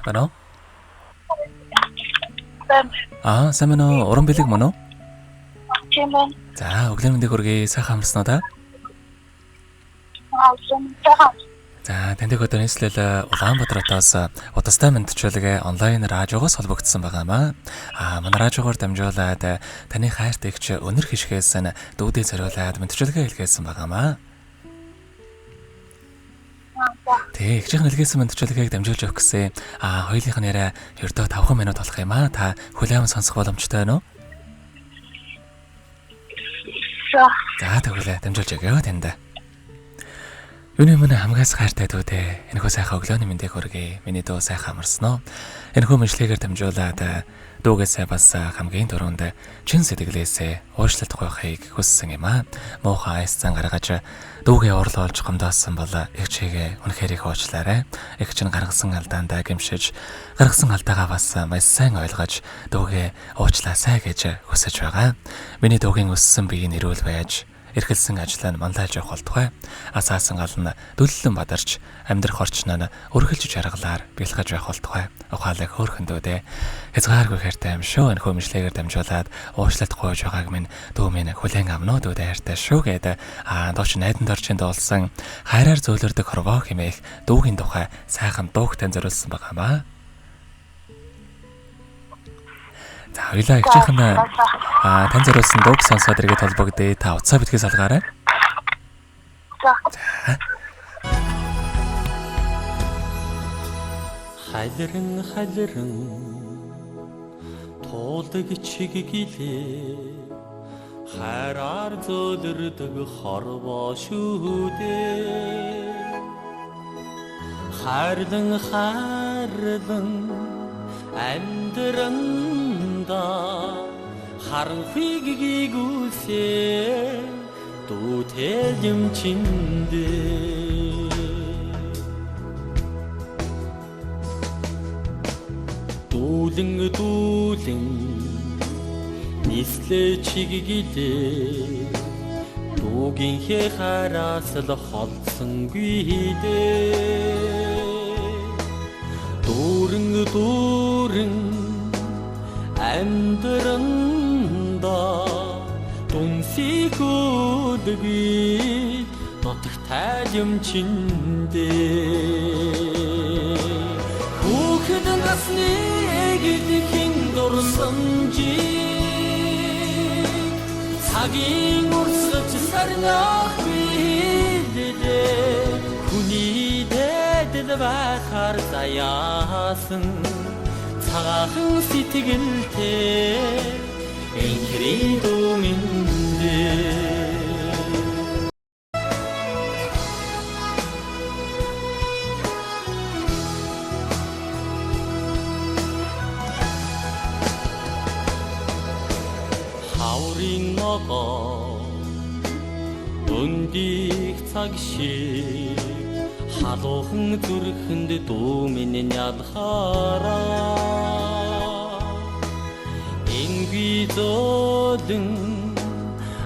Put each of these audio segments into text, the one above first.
байна уу? Сайн байна уу? Уран бэлэг мөн үү? Тийм байна. За, өглөөний мэндийг хүргэе. Сайхан амарсан уу та? За, таньд өдөр нийслэл Улаанбаатараас удастай мэдчилгээ онлайн радиогоос холбогдсон байгаамаа. Манай радиогоор дамжуулаад таны хайрт игч өнөр хишгээс дүүдээ зориулаад мэдчилгээ хэлгээсэн байгаамаа. Тэг, ихжих нэлгээсэн мэдчилгээг дамжуулж өгөх гэсэн. Хоёулынх нь яриа ердөө 5 минут болох юм аа. Та хүлээм сонсох боломжтой байна уу? За, тэгвэл дамжуулж өгөө танд. Юуны мөн хамгаас хайртай дүүдээ. Энэхүү сайхан өглөөний мэндийг хүргэе. Миний дуу сайхан амарсан уу? Энэхүү мэдлэгээр дамжуулаад дүүгээсээ бас хамгийн дөрөнд чин сэтгэлээсээ уушлалт гойхыг хүссэн юм аа. Муухай айсцан гаргаж дүүгээ орлуулж гомдоосон бол эгчээгээ үнэхээр их уучлаарай. Эгч нь гаргасан алдаандаа гэмшиж, гаргасан алдаагаа бас маш сайн ойлгож дүүгээ уучлаасай гэж хүсэж байгаа. Миний дүүгийн өссөн биеийн эрүүл байж эрхэлсэн ажил нь манлайлж явах болтугай. Асаасан гал нь дөллөн бадарч амьдрах орчин нь өргөлж жаргалаар бэлгэж байх болтугай. Ухаалаг хөөрхөндөөдөө хязгааргүй хайртай юм шүү. Энэхүү мэдлэгээр дамжуулаад уучлалт гуйж байгааг минь дүү минь хүлээн авно дүүдээ хайртай шүү гэдэг дооч найдан дорчинд олсон хайраар зөөлөрдөг хорвоо хэмээх дүүгийн тухай сайхан дуугтай зориулсан байгаамаа. За, хоёлаа ихжийнхэн тань зориулсан дууг сонсоод иргэд холбогдъё. Та утсаа битгий салгаарай. За. Халирэн туулдаг чиглэлээ хайраар зөөлөрдөг хорвоо шүү дээ. Хайрлан амьдранда харанхыг гүйсээ дүүтэй юм чиндээ. Дүүлэн нийслээ чиглэлээ дүүгийнхээ хараас л холсонгүй дээ. Дүүрэн амьдранда дүнсийг өдгий нотогтай юм чиндээ. Хүүхэд насны эгэдхийн дурсамжийг цагийн урсгаж сарнах бидээ. Хүний дэдэл байхаар заяасан цагаахан сэтгэлтэй энхри дүминдээ. Хаврын ногоо өндих цаг шиг халуухан зүрхэнд дүү минь ядхаараа. Ингүй зодэн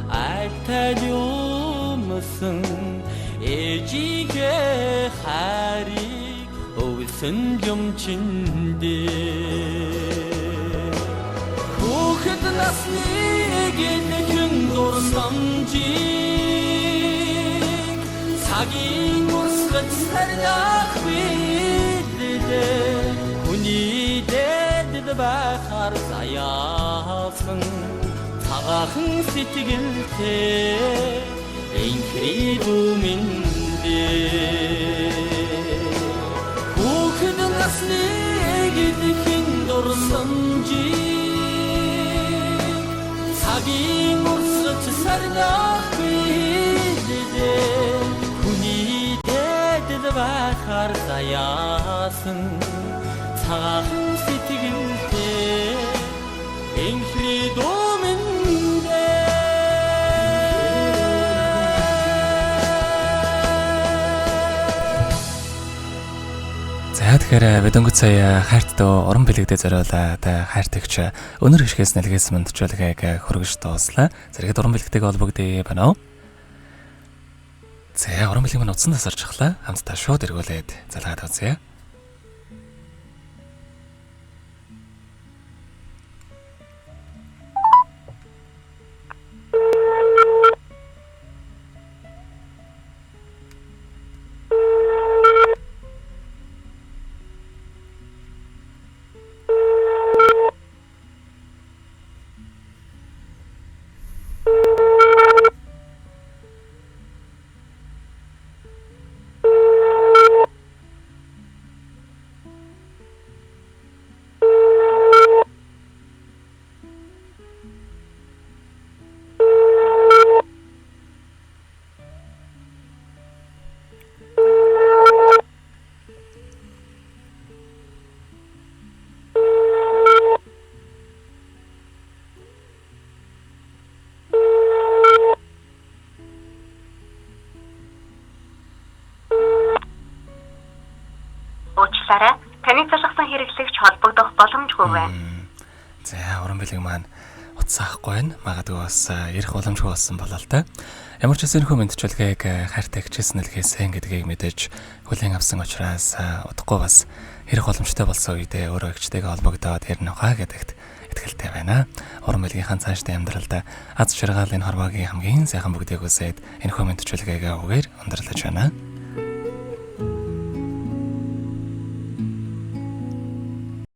айтай юмсан ээжигээ хайрыг өвсөн юм чиндээ. Хүүхэд насны эгэдхэн дурсамжийг цагийн урсгаж сарнах бидээ. Хүний дэдэл байхаар заяасан цагаахан сэтгэлтэй энхри дүминдээ. Хүүхэд насны эгэдхэн дурсамжийг цагийн урсгаж сарнах бидээ. Хүний дэдэл байхаар заяасан цагаахан сэтгэлтэй энхри дүминдээ. За, тэгэхээр бидөнгөц сая хайрт дөө уран бэлэгдээ зориулаад хайртагч өнөр хишгээс нэлгээсэн мэдчилгээг хөргөж дууслаа. Зэрэгэд уран бэлэгтэйг холбогдъё байна уу? За, уран бэлэг маань утсан тасарч ахлаа. Хамтдаа шууд эргүүлээд залгаад үзье. уучлаарай. Таны залгасан хэрэглэгч холбогдох боломжгүй байна. За уран бэлэг маань утсаахгүй байна. Магадгүй бас ярих боломжгүй болсон болоо л да. Ямар ч гэсэн мэдчилгээг хайртай хичээсэн л хийсэн гэдгийг мэдээж хүлээн авсан учраас удахгүй бас ярих боломжтой болсон үедээ өөрөө ихчтэйгээ холбогдоод ярина хаа гэдэгт итгэлтэй байна. Уран бэлгийн цаашдын амьдралд аз жаргал энэ хорвоогийн хамгийн сайхан бүгдийг үсээд энэ мэдчилгээг үгээр өндөрлөж байна.